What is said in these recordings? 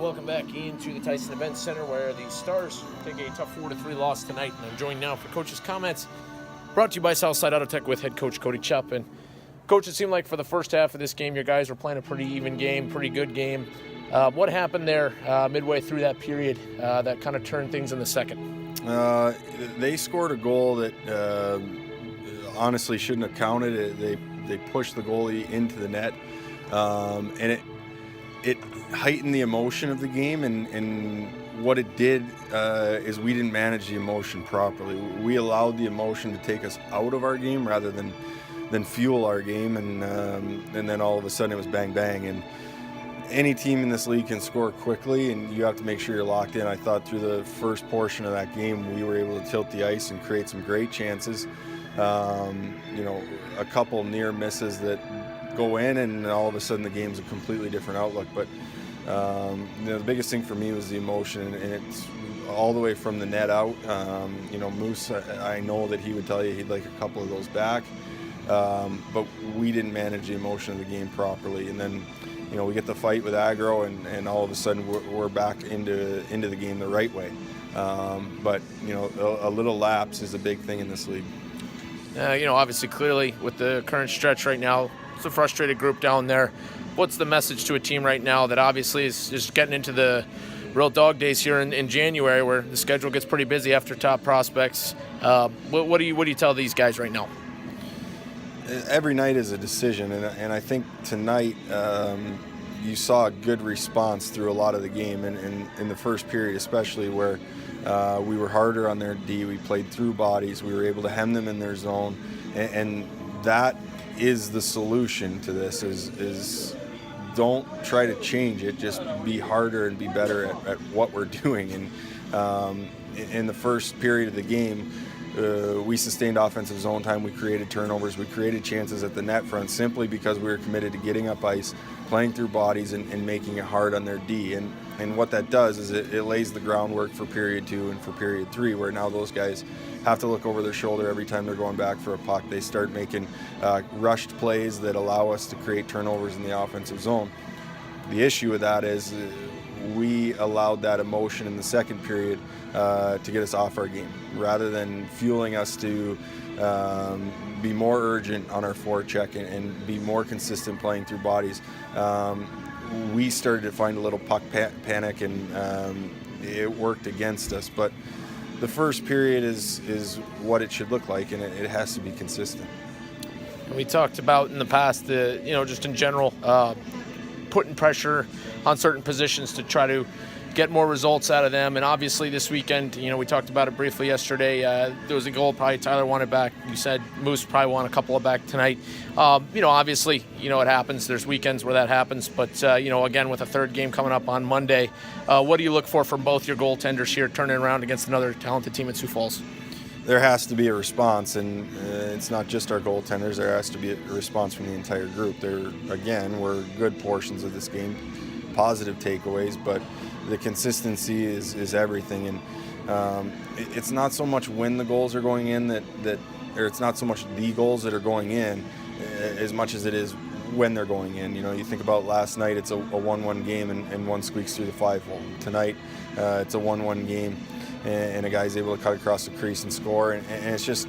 welcome back into the Tyson Event Center, where the Stars take a tough 4-3 loss tonight. And I'm joined now for Coach's comments, brought to you by Southside Auto Tech with head coach Cody Chupp. And Coach, it seemed like for the first half of this game, your guys were playing a pretty even game, pretty good game. What happened there midway through that period that kind of turned things in the second? They scored a goal that honestly shouldn't have counted. They pushed the goalie into the net, and it heightened the emotion of the game, and what it did is we didn't manage the emotion properly. We allowed the emotion to take us out of our game rather than fuel our game, and then all of a sudden it was bang bang. And any team in this league can score quickly, and you have to make sure you're locked in. I thought through the first portion of that game we were able to tilt the ice and create some great chances. A couple near misses that go in, and all of a sudden the game's a completely different outlook. But the biggest thing for me was the emotion, and it's all the way from the net out. Moose, I know that he would tell you he'd like a couple of those back, but we didn't manage the emotion of the game properly. And then we get the fight with aggro, and all of a sudden we're back into the game the right way. But a little lapse is a big thing in this league. Obviously, clearly, with the current stretch right now, it's a frustrated group down there. What's the message to a team right now that obviously is just getting into the real dog days here in January, where the schedule gets pretty busy after top prospects? What do you tell these guys right now? Every night is a decision, and I think tonight you saw a good response through a lot of the game, and in the first period especially, where we were harder on their D. We played through bodies. We were able to hem them in their zone, and that is the solution to this. Is don't try to change it. Just be harder and be better at what we're doing. And in the first period of the game, we sustained offensive zone time. We created turnovers. We created chances at the net front simply because we were committed to getting up ice, playing through bodies, and making it hard on their D. And what that does is it lays the groundwork for period 2 and for period 3, where now those guys have to look over their shoulder every time they're going back for a puck. They start making rushed plays that allow us to create turnovers in the offensive zone. The issue with that is we allowed that emotion in the second period to get us off our game, rather than fueling us to be more urgent on our forecheck and be more consistent playing through bodies. We started to find a little puck panic, and it worked against us. But the first period is what it should look like, and it has to be consistent. And we talked about in the past, just in general, putting pressure on certain positions to try to get more results out of them. And obviously this weekend, we talked about it briefly yesterday. There was a goal probably Tyler wanted back. You said Moose probably want a couple of back tonight. Obviously, it happens. There's weekends where that happens. But, again, with a third game coming up on Monday, what do you look for from both your goaltenders here turning around against another talented team at Sioux Falls? There has to be a response, and it's not just our goaltenders. There has to be a response from the entire group. There, again, were good portions of this game, positive takeaways, but the consistency is everything. And it's not so much when the goals are going in or it's not so much the goals that are going in as much as it is when they're going in. You think about last night, it's a 1-1 game, and one squeaks through the 5-hole. Tonight, it's a 1-1 game, and a guy's able to cut across the crease and score, and it's just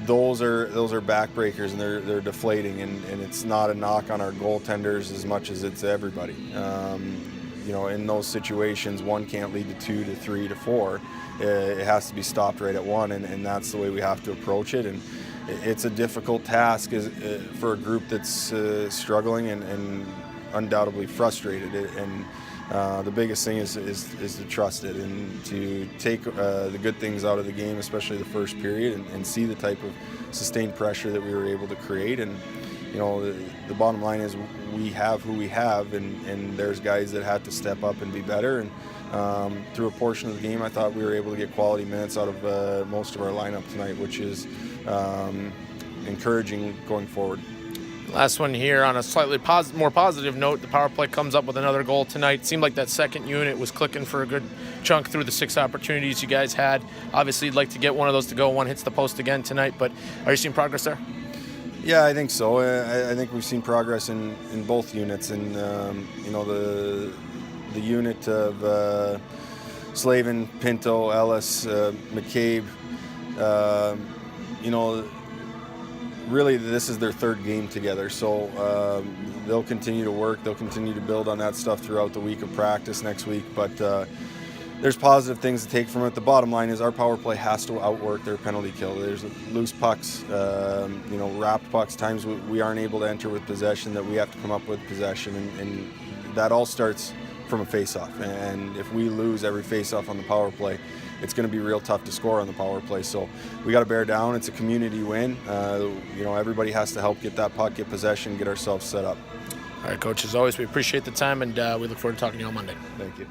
those are backbreakers, and they're deflating, and it's not a knock on our goaltenders as much as it's everybody. In those situations, one can't lead to 2 to 3 to 4. It has to be stopped right at 1, and that's the way we have to approach it. And it's a difficult task for a group that's struggling and undoubtedly frustrated. And the biggest thing is to trust it and to take the good things out of the game, especially the first period, and see the type of sustained pressure that we were able to create. And the bottom line is we have who we have, and there's guys that had to step up and be better. And through a portion of the game, I thought we were able to get quality minutes out of most of our lineup tonight, which is encouraging going forward. Last one here on a slightly more positive note. The power play comes up with another goal tonight. It seemed like that second unit was clicking for a good chunk through the 6 opportunities you guys had. Obviously, you'd like to get one of those to go. One hits the post again tonight, but are you seeing progress there? Yeah, I think so. I think we've seen progress in both units, and the the unit of Slavin, Pinto, Ellis, McCabe, really this is their third game together, so they'll continue to work, they'll continue to build on that stuff throughout the week of practice next week, but there's positive things to take from it. The bottom line is our power play has to outwork their penalty kill. There's loose pucks, wrapped pucks, times we aren't able to enter with possession that we have to come up with possession, and that all starts from a face-off, and if we lose every face-off on the power play, it's going to be real tough to score on the power play. So we got to bear down. It's a community win. Everybody has to help get that puck, get possession, get ourselves set up. All right, Coach, as always, we appreciate the time, and we look forward to talking to you on Monday. Thank you.